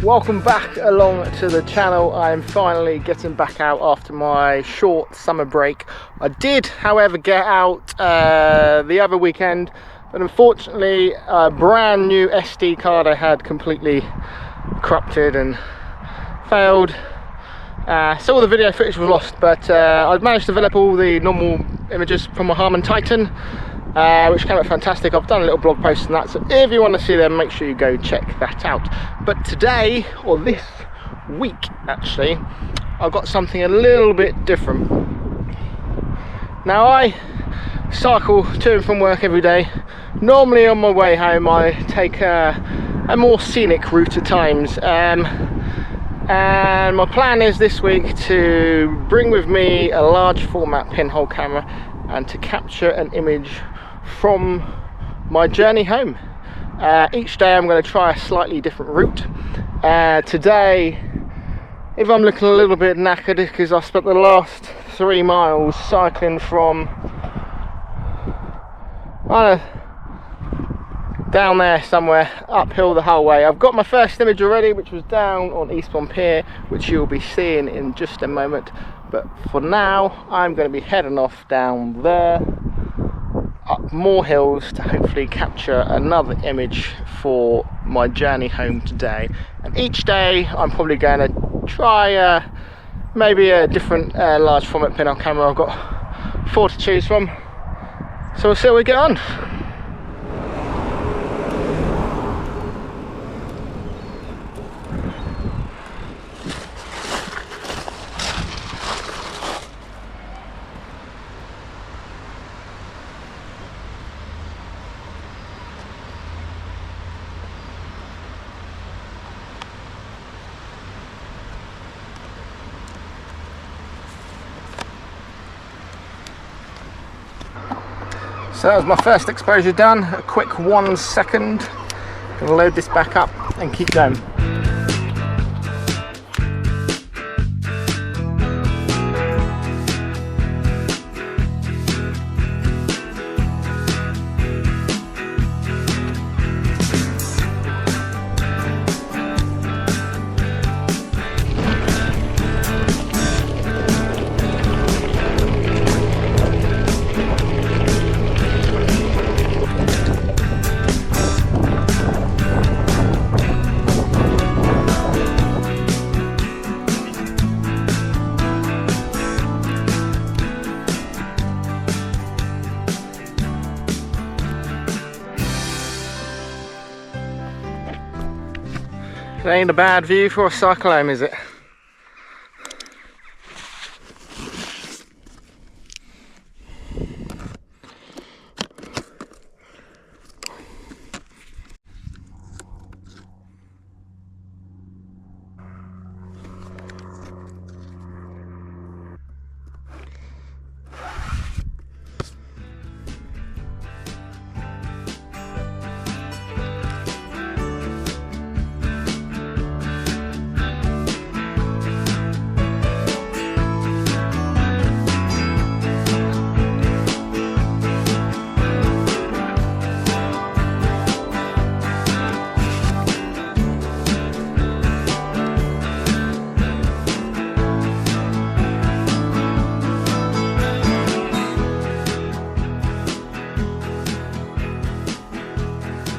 Welcome back along to the channel. I am finally getting back out after my short summer break. I did, however, get out the other weekend, but unfortunately a brand new SD card I had completely corrupted and failed. So all the video footage was lost, but I've managed to develop all the normal images from my Harman Titan, which came out fantastic. I've done a little blog post on that, so if you want to see them, make sure you go check that out. But today, or this week actually, I've got something a little bit different. Now, I cycle to and from work every day. Normally on my way home I take a more scenic route at times, and my plan is this week to bring with me a large format pinhole camera and to capture an image from my journey home. Each day I'm going to try a slightly different route. Today, if I'm looking a little bit knackered, because I spent the last 3 miles cycling from down there somewhere, uphill the whole way. I've got my first image already, which was down on Eastbourne Pier, which you'll be seeing in just a moment. But for now, I'm going to be heading off down there, up more hills, to hopefully capture another image for my journey home today. And each day I'm probably going to try maybe a different large format pinhole camera. I've got 4 to choose from, so we'll see how we get on. So that was my first exposure done, a quick 1 second. Gonna load this back up and keep going. It ain't a bad view for a cycle home, is it?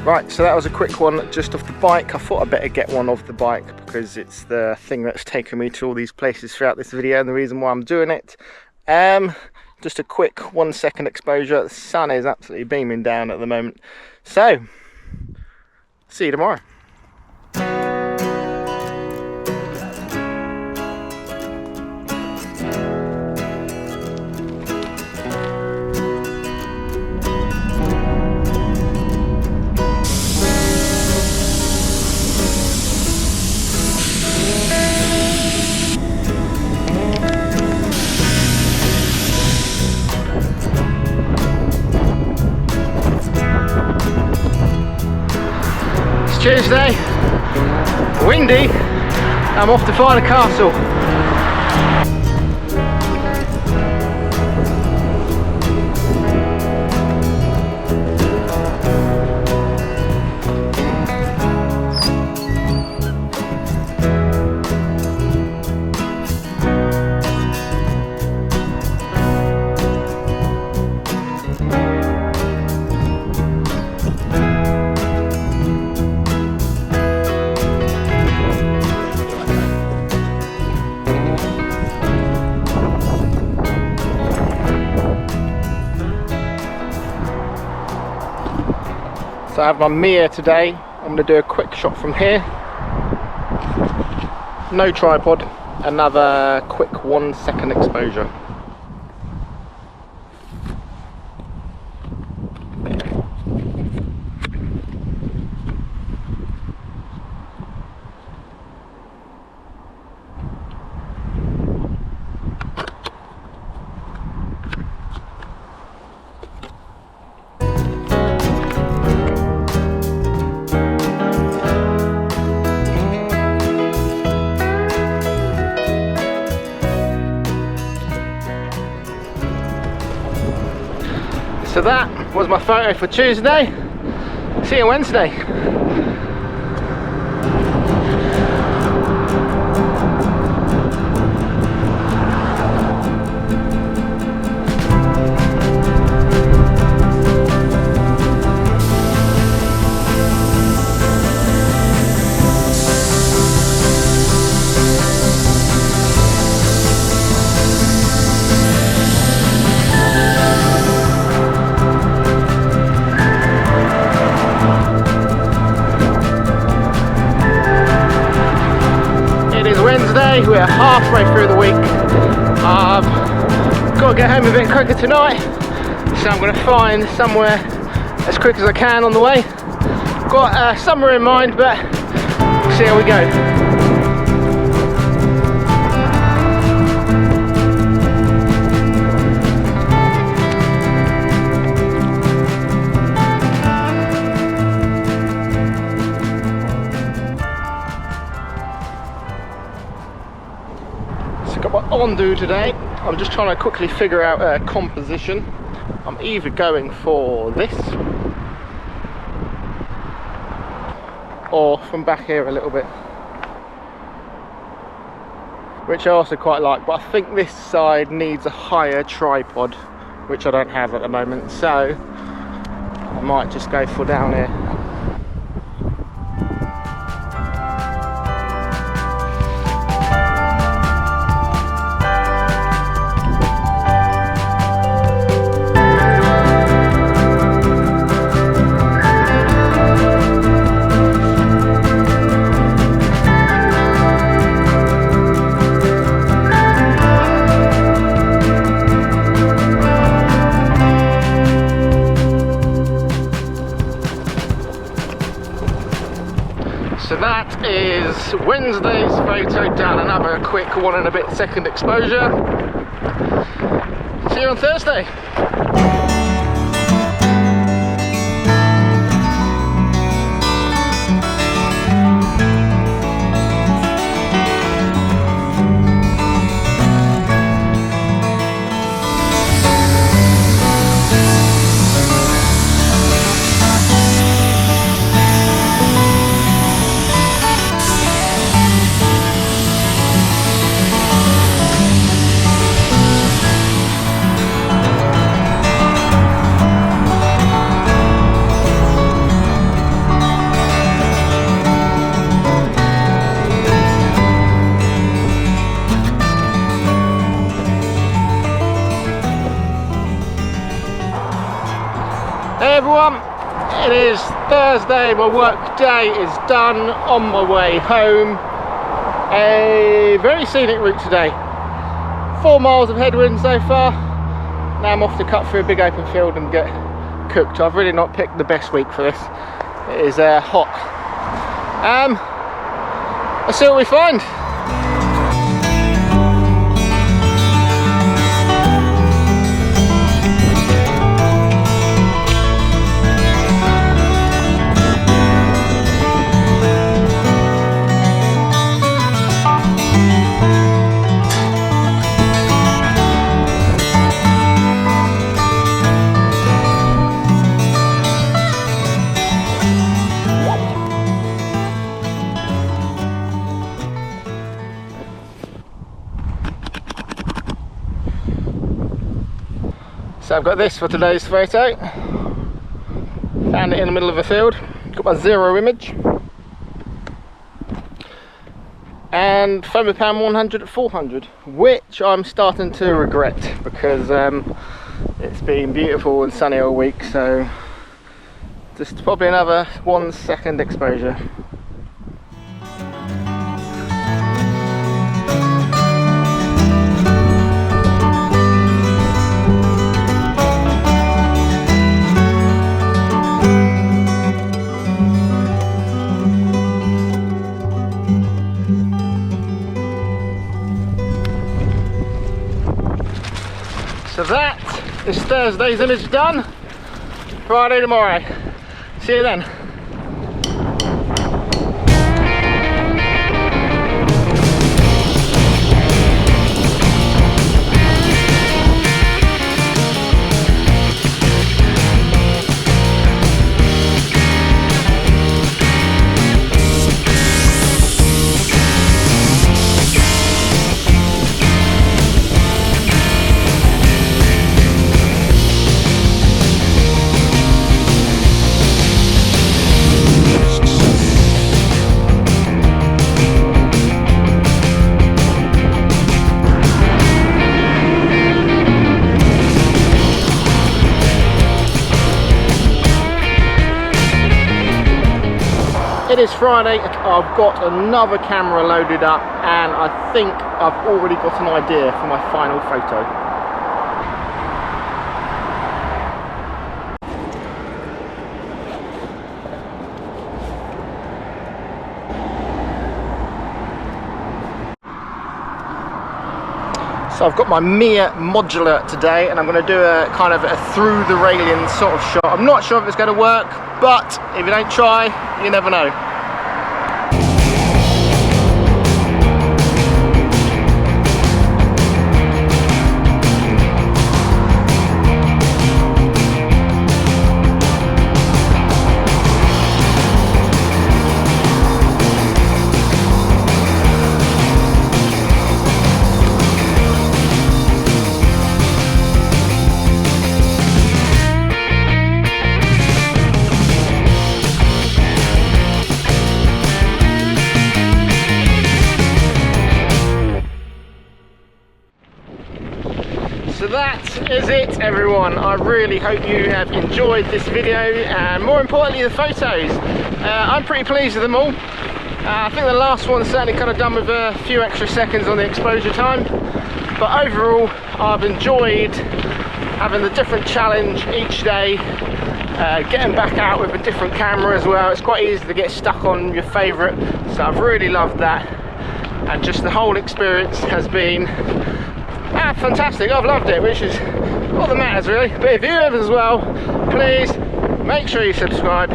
Right, so that was a quick one just off the bike. I thought I'd better get one off the bike because it's the thing that's taken me to all these places throughout this video and the reason why I'm doing it. Just a quick 1 second exposure. The sun is absolutely beaming down at the moment. So, see you tomorrow. Tuesday, windy. I'm off to find a castle. So I have my mirror today. I'm going to do a quick shot from here. No tripod, another quick 1 second exposure. So that was my photo for Tuesday. See you Wednesday. We're halfway through the week. I've got to get home a bit quicker tonight, so I'm going to find somewhere as quick as I can on the way. Got somewhere in mind, but we'll see how we go. Got my ONDU today. I'm just trying to quickly figure out a composition. I'm either going for this or from back here a little bit, which I also quite like, but I think this side needs a higher tripod, which I don't have at the moment, so I might just go for down here. So that is Wednesday's photo done, another quick 1 and a bit second exposure. See you on Thursday. Hey everyone, it is Thursday, my work day is done, on my way home. A very scenic route today. 4 miles of headwind so far. Now I'm off to cut through a big open field and get cooked. I've really not picked the best week for this. It is hot. Let's see what we find. So I've got this for today's photo. Found it in the middle of a field. Got my 0 image. And Fomapan 100 at 400, which I'm starting to regret because it's been beautiful and sunny all week, so Just probably another 1 second exposure. So that is Thursday's image done. Friday tomorrow. See you then. It is Friday. I've got another camera loaded up and I think I've already got an idea for my final photo. So I've got my Mia Modular today and I'm going to do a kind of a through the railing sort of shot. I'm not sure if it's going to work, but if you don't try, you never know. So that is it, everyone. I really hope you have enjoyed this video and more importantly the photos. I'm pretty pleased with them all. I think the last one certainly could have done with a few extra seconds on the exposure time, but overall I've enjoyed having the different challenge each day, getting back out with a different camera as well. It's quite easy to get stuck on your favourite, so I've really loved that, and just the whole experience has been fantastic. I've loved it, which is all that matters really. But if you have as well, please make sure you subscribe.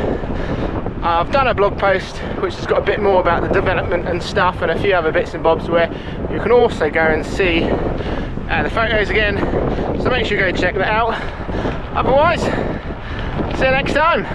I've done a blog post which has got a bit more about the development and stuff, and a few other bits and bobs where you can also go and see the photos again, so make sure you go check that out. Otherwise, see you next time.